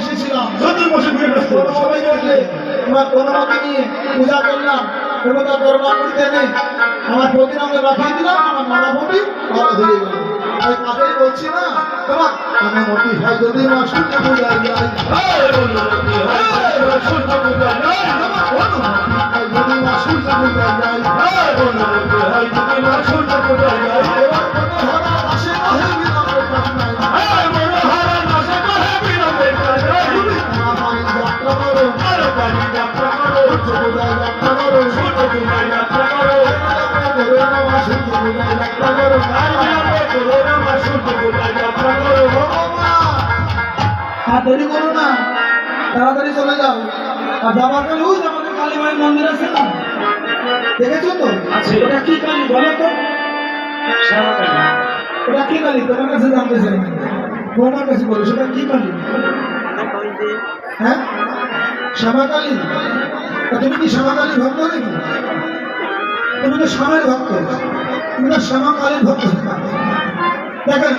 এসেছিলাম। সত্যি বসে ঘুরে ব্যস্ত সবাই বললে তোমার করোনাকে নিয়ে পূজা করলাম এবং তার করোনা করতে নেই আমার প্রতিরঙ্গে রাখিয়ে দিলাম, আমার মারামতি ভালো ধরে গেল। তাই কাজেই বলছি না তোমার মারামতি হয় যদি মা সূর্য পূজায় যায়, সূর্য পূজা যায়, যদি মা সূর্য পূজায় যায়, সূর্য পূজা যায়, এবার কোনো হরা আসে না বিলম্বে কাজ নাই, মনোহরা নাশে করে বিরমে যায়, আমার যাত্রা করো আরো গাড়ি যাত্রা করো, সূর্য পূজায় যাত্রা করো, সূর্য পূজা যাত্রা করো, করোনা মা সূর্য পূজায় যাত্রা করো। সূর্য পূজা যাত্রা করো। আর দেরি করো না, তাড়াতাড়ি চলে যাও। আর যাবার কালে ওই যে আমাদের কালী মায়ের মন্দির আছে না, দেখেছো তো? আছে। ওটা কি কালী বলো তো? শ্যামাকালী, ওটা কি কালী তোমার কাছে জানতে চাই, তোমার কাছে বলো সেটা কি কালী? হ্যাঁ, শ্যামা কালী। তা তুমি কি শ্যামা কালী ভক্ত নাকি? তুমি তো শ্যামের ভক্ত, তুমি তো শ্যামা কালীর ভক্ত। দেখেন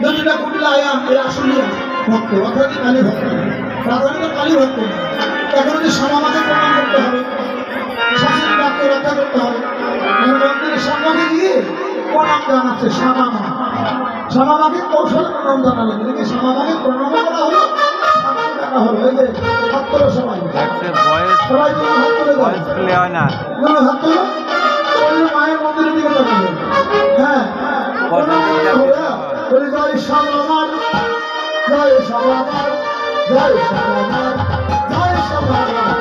জটিলা কুটিলা আয়াম এই আসলিয়া ভক্ত, অর্থাৎ কালী ভক্ত। রাধারণী তো কালী ভক্ত, এখন যদি শ্যামাকে প্রমাণ করতে হবে, শাশুড়ি বাক্য রক্ষা করতে হবে, মন্দিরের সামনে গিয়ে প্রণাম জানাচ্ছে শ্যামামা। শ্যামামাকে কৌশলে প্রণাম জানালেন, এদিকে শ্যামামাকে প্রণাম করা হলো, সামনে ডাকা হলো। এই যে হাত তোলো সবাই, সবাই তোমার হাত তুলে দাও, তোমার হাত তোলো, ওই যে মায়ের মন্দিরের দিকে তাকাবে। হ্যাঁ, বলে জয় শ্যামামার, জয় শ্যামামার, জয় শ্যামামার, জয় শ্যামামার।